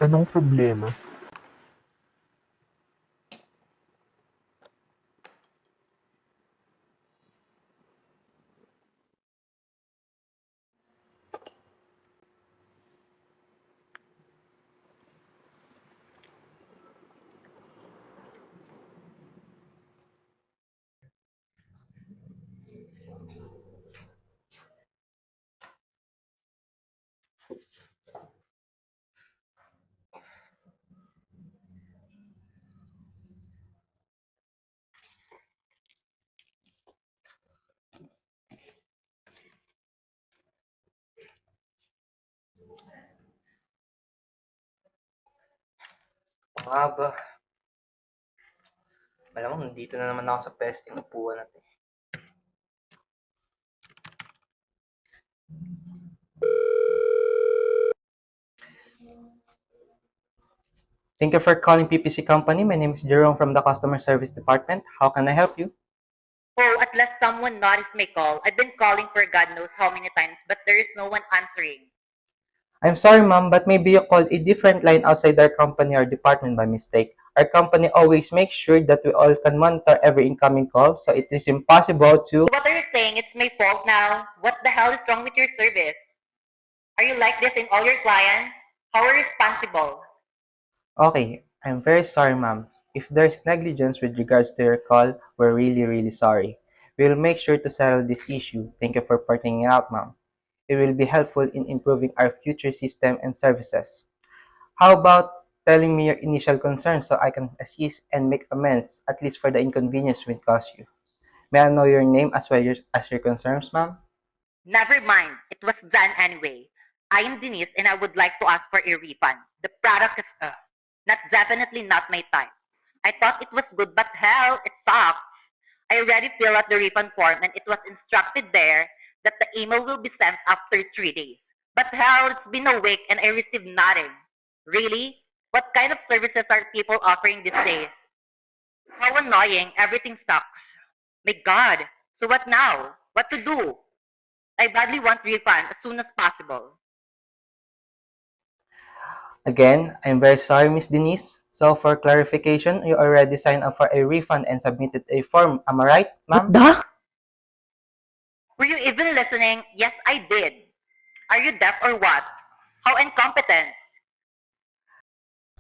Anong problema? Nga ba? Malamang nandito na naman ako sa pesting upuan natin. Thank you for calling PPC Company. My name is Jerome from the Customer Service Department. How can I help you? Oh, at last someone noticed my call. I've been calling for God knows how many times, but there is no one answering. I'm sorry, ma'am, but maybe you called a different line outside our company or department by mistake. Our company always makes sure that we all can monitor every incoming call, so it is impossible to... So what are you saying? It's my fault now? What the hell is wrong with your service? Are you like this in all your clients? How are you responsible? Okay, I'm very sorry, ma'am. If there's negligence with regards to your call, we're really sorry. We'll make sure to settle this issue. Thank you for pointing it out, ma'am. It will be helpful in improving our future system and services. How about telling me your initial concerns so I can assist and make amends, at least for the inconvenience we caused you? May I know your name as well as your concerns, ma'am? Never mind. It was done anyway. I am Denise and I would like to ask for a refund. The product is definitely not my type. I thought it was good, but hell, it sucks. I already filled out the refund form and it was instructed there that the email will be sent after 3 days. But hell, it's been a week and I received nothing. Really? What kind of services are people offering these days? How annoying. Everything sucks. My God. So what now? What to do? I badly want refund as soon as possible. Again, I'm very sorry, Miss Denise. So for clarification, you already signed up for a refund and submitted a form. Am I right, ma'am? Were you even listening? Yes, I did. Are you deaf or what? How incompetent.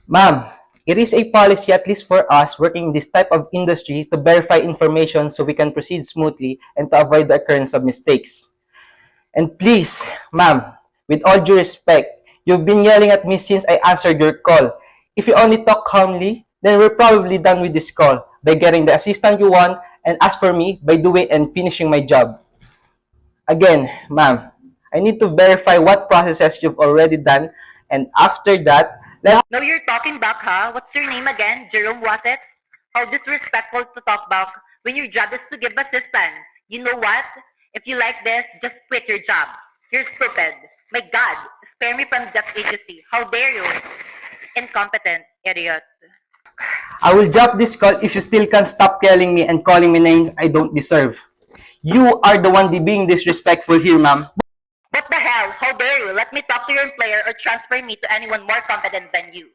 Ma'am, it is a policy, at least for us working in this type of industry, to verify information so we can proceed smoothly and to avoid the occurrence of mistakes. And please, ma'am, with all due respect, you've been yelling at me since I answered your call. If you only talk calmly, then we're probably done with this call by getting the assistant you want, and as for me, by doing and finishing my job. Again, ma'am, I need to verify what processes you've already done, and after that, No, you're talking back, huh? What's your name again? Jerome, was it? How disrespectful to talk back when your job is to give assistance. You know what? If you like this, just quit your job. You're stupid. My God, spare me from that idiocy. How dare you? Incompetent idiot. I will drop this call if you still can't stop yelling me and calling me names I don't deserve. You are the one being disrespectful here, ma'am. What the hell? How dare you? Let me talk to your employer or transfer me to anyone more competent than you.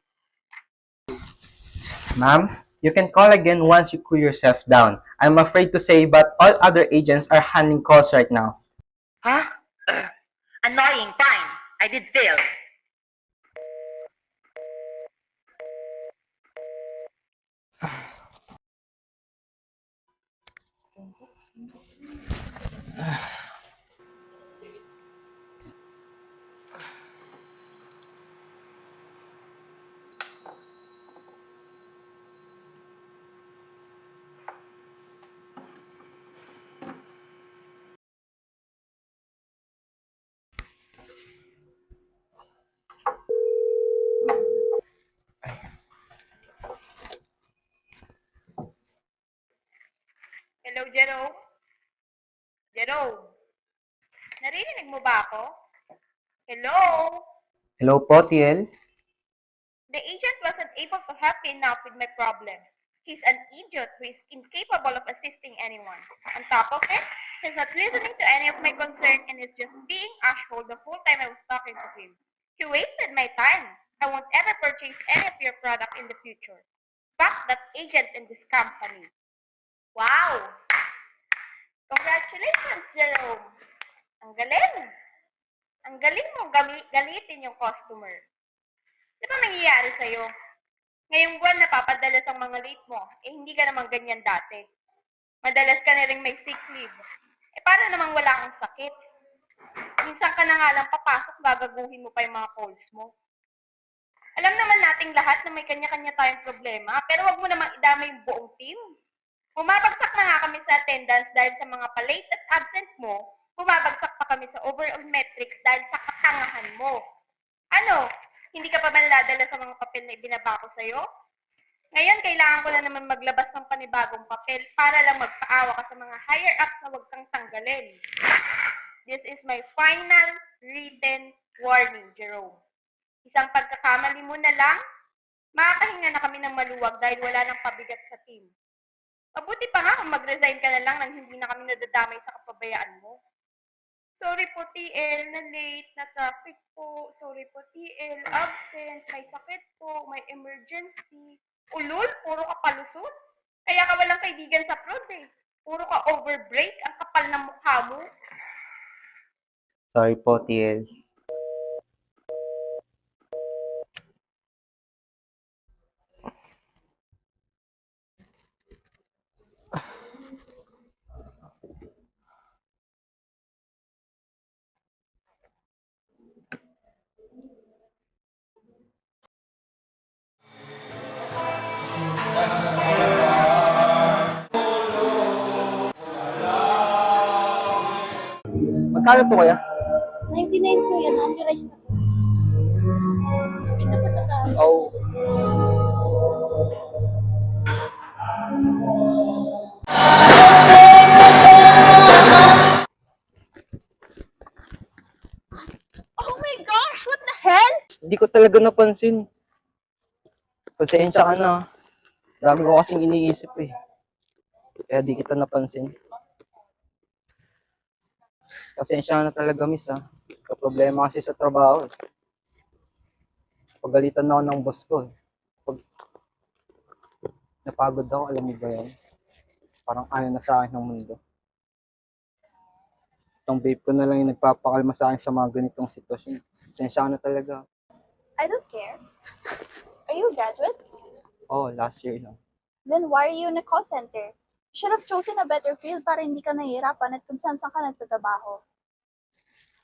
Ma'am, you can call again once you cool yourself down. I'm afraid to say, but all other agents are handling calls right now. Huh? Annoying. Fine. I did fail. Hello, Jerome? Jerome? Naririnig mo ba ako? Hello? Hello po, TL? The agent wasn't able to help me enough with my problem. He's an idiot who is incapable of assisting anyone. On top of it, he's not listening to any of my concern and is just being asshole the whole time I was talking to him. He wasted my time. I won't ever purchase any of your product in the future. Fuck that agent in this company. Wow! Congratulations, Jerome! Ang galing! Ang galing mo galitin yung customer. Di ba nangyayari sa'yo? Ngayong buwan napapadalas ang mga late mo, hindi ka naman ganyan dati. Madalas ka na rin may sick leave. Paano namang wala kang sakit? Minsan ka na nga lang papasok, gagaguhin mo pa yung mga calls mo. Alam naman nating lahat na may kanya-kanya tayong problema, pero wag mo namang idamay yung buong team. Bumabagsak na nga kami sa attendance dahil sa mga pa-late at absent mo, bumabagsak pa kami sa overall metrics dahil sa katangahan mo. Ano? Hindi ka pa ba naladala sa mga papel na ibinaba ko sa'yo? Ngayon, kailangan ko na naman maglabas ng panibagong papel para lang magpaawa ka sa mga higher-ups na wag kang tanggalin. This is my final written warning, Jerome. Isang pagkakamali mo na lang, makakahinga na kami ng maluwag dahil wala nang pabigat sa team. Mabuti pa nga kung mag-resign ka na lang nang hindi na kami nadadamay sa kapabayaan mo. Sorry po, TL, na late, na traffic po. Sorry po, TL, absent, may sakit po, may emergency. Ulul, puro ka palusot. Kaya ka walang kaibigan sa prod eh. Puro ka overbreak, ang kapal ng mukha mo. Sorry po, TL. Magkano to kaya? 99 po yan, under-rice na po. Ito po sa taas. Oh. Oh my gosh, what the hell? Hindi ko talaga napansin. Pasensya ka na. Dami ko kasing iniisip eh. Kaya di kita napansin. Pasensya na talaga, miss ha. Problema kasi sa trabaho eh. Pagalitan na ako ng boss ko eh. Pag napagod ako, alam mo ba yun? Parang ayaw na sa akin ng mundo. Itong babe ko na lang yung nagpapakalma sa akin sa mga ganitong sitwasyon. Pasensya ka na talaga. I don't care. Are you a graduate? Oh, last year lang. Then why are you in a call center? You should have chosen a better field para hindi ka nahihirapan at kung saan ka nagtatrabaho.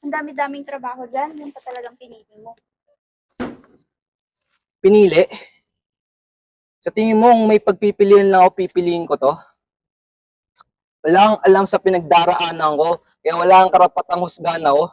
Ang dami-daming trabaho dyan, yun pa talagang pinili mo. Pinili? Sa tingin mo, kung may pagpipilian lang ako, pipiliin ko to? Wala kang alam sa pinagdaraanan ko, kaya wala kang karapatang husgahan ako.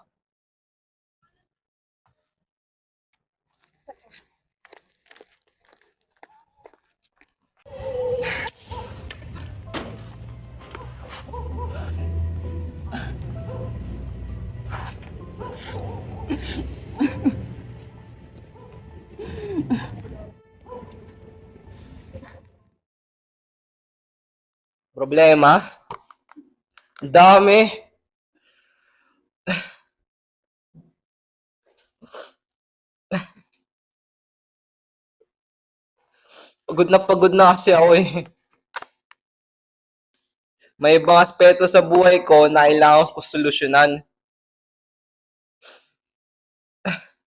Problema? Ang dami. Pagod na kasi ako eh. May ibang aspeto sa buhay ko na kailangan ko solusyonan.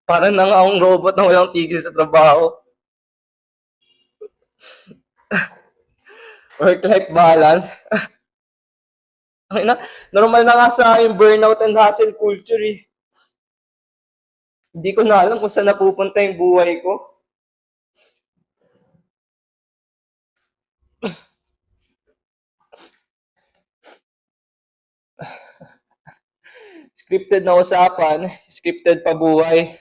Para na nga akong robot na walang tigil sa trabaho. Work-life balance. Ay na, normal na nga sa akin burnout and hustle culture eh. Hindi ko na alam kung saan napupunta yung buhay ko. Scripted na usapan, scripted pa buhay.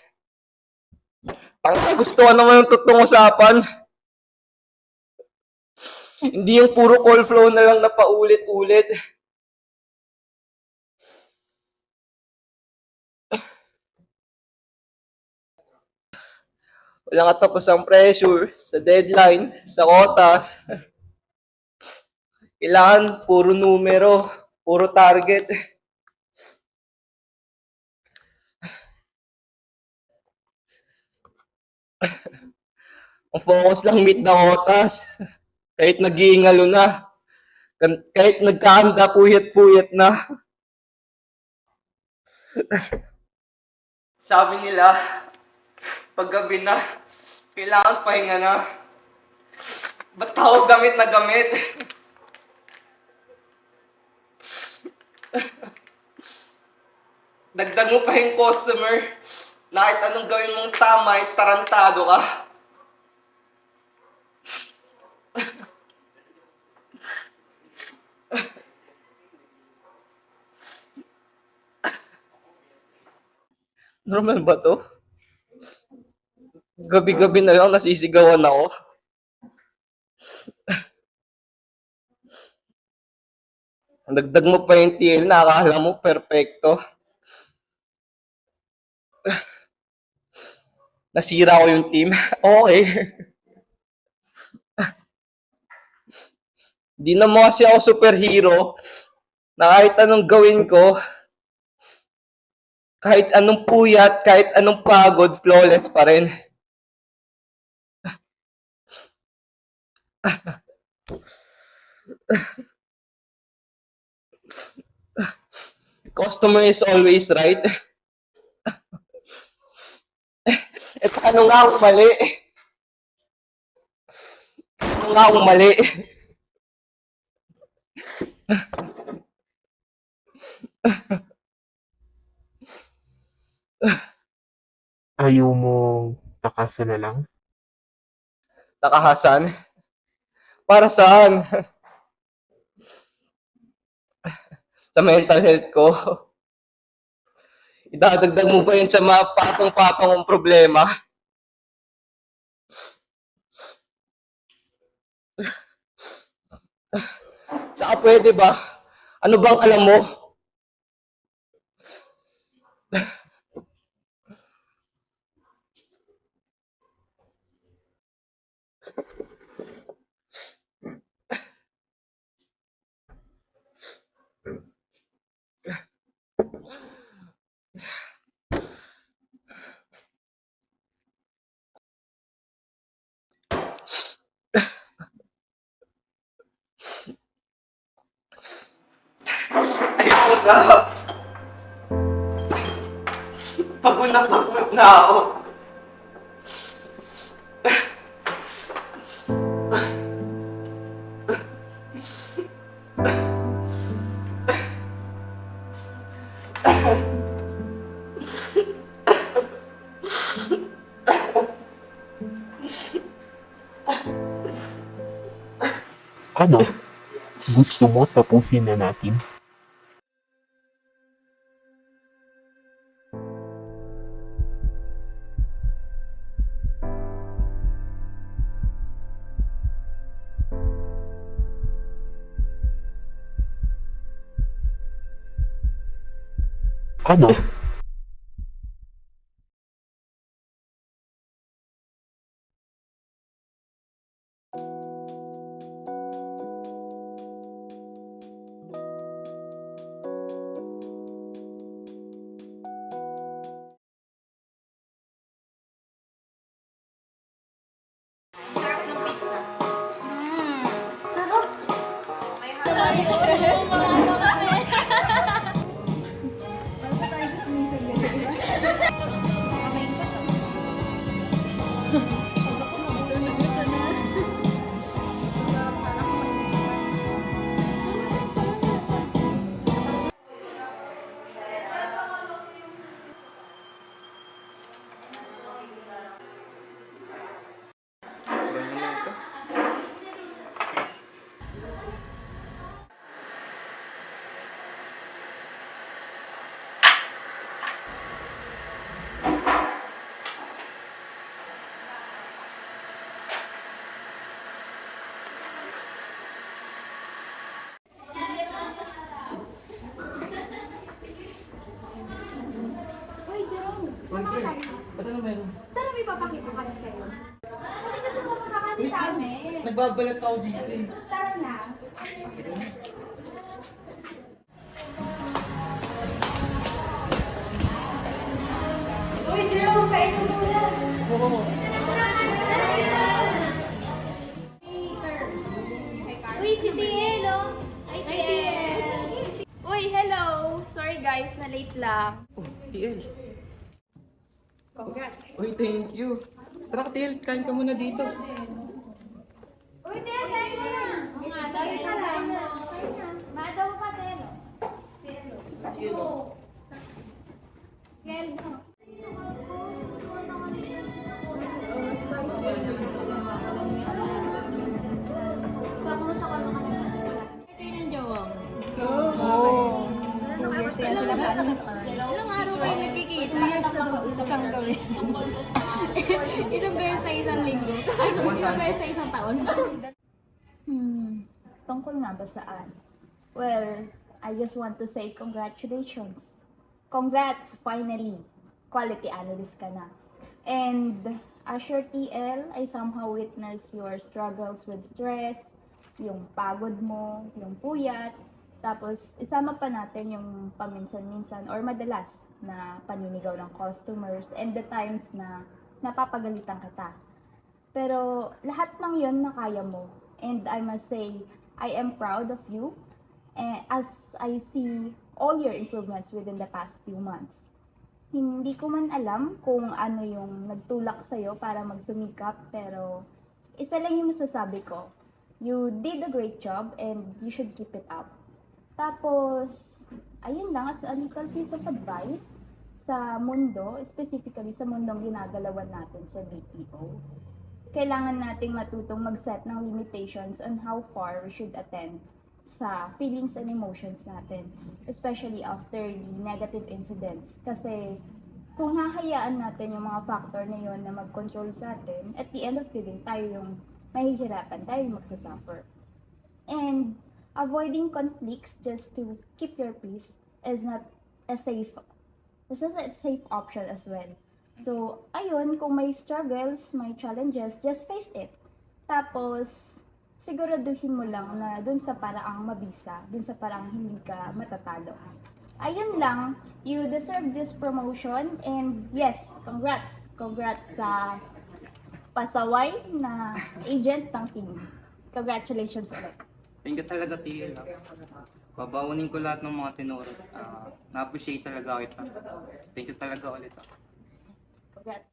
Gusto ko naman yung totoong usapan. Hindi yung puro call flow na lang na paulit-ulit. Walang katapos ang pressure sa deadline, sa quotas. Kailangan puro numero, puro target. Ang focus lang meet na otas. Kahit nag-iingalo na. Kahit nagkahanda, puyat-puyat na. Sabi nila, paggabi na, kailangan pahinga na. Ba't ako gamit na gamit? Dagdag mo pa yung customer. Na kahit anong gawin mong tama, tarantado ka. Normal ba to? Gabi-gabi na lang nasisigawan ako. Ang dagdag mo pa yung TL, nakakala mo perfecto. Nasira ko yung team. Okay. Di naman kasi ako superhero na kahit anong gawin ko, kahit anong puyat, kahit anong pagod, flawless pa rin. Customer is always right. Eh, paano nga ako mali? Paano nga ako mali? Ayaw mo takasan na lang? Takahasan? Para saan? Sa mental health ko? Idadagdag mo ba yun sa mga patong-patong kong problema? Saka pwede ba? Ano bang alam mo? Ayoko na. Pagod na ako. Ano? Gusto mo tapusin na natin? Ano? Hoy, Jerome! Sama ka sa'yo. Ba't ano meron? Tara, may papakita kami sa'yo. Hindi ka sama makakati sa amin. Nagbabalat ako dito eh. Tara na. Hoy, Jerome! Kain mo muna. Oo. Tara, tara! Wait lang. Oh, TL. Congrats. Uy, thank you. Tara, TL, kain ka muna dito. Uy, Tel, kain mo na. Oo nga, dahil ka lang. Madaw pa, Tel. Oo. Tel, no. Kamusta ka naman? Kayo ng jowa mo. Oo. Ilang araw kayo nagkikita? 2 years na daw sa isang gawin. Isang beses sa isang linggo. Isang beses sa isang taon. Tungkol nga ba saan? Well, I just want to say congratulations. Congrats, finally. Quality analyst ka na. And as your TL, I somehow witness your struggles with stress, yung pagod mo, yung puyat, tapos isama pa natin yung paminsan-minsan or madalas na paninigaw ng customers and the times na napapagalitan kita. Pero lahat ng yon na kaya mo. And I must say, I am proud of you as I see all your improvements within the past few months. Hindi ko man alam kung ano yung nagtulak sa'yo para magsumikap, pero isa lang yung masasabi ko. You did a great job and you should keep it up. Tapos, ayun lang, as a little piece of advice sa mundo, specifically sa mundong ginagalawan natin sa BPO, kailangan nating matutong mag-set ng limitations on how far we should attend sa feelings and emotions natin, especially after the negative incidents. Kasi kung hahayaan natin yung mga factor na yun na mag-control sa atin, at the end of the day, tayo yung mahihirapan, tayo yung magsasuffer. And avoiding conflicts just to keep your peace is not a safe option as well. So, ayun, kung may struggles, may challenges, just face it. Tapos, siguraduhin mo lang na dun sa paraang mabisa, dun sa paraang hindi ka matatalo. Ayun lang, you deserve this promotion and yes, congrats! Congrats sa pasaway na agent ng team. Congratulations ulit. Thank you talaga, TL. Babawanin ko lahat ng mga tinuro. Na-appreciate talaga kita. Thank you talaga ulit. Congrats.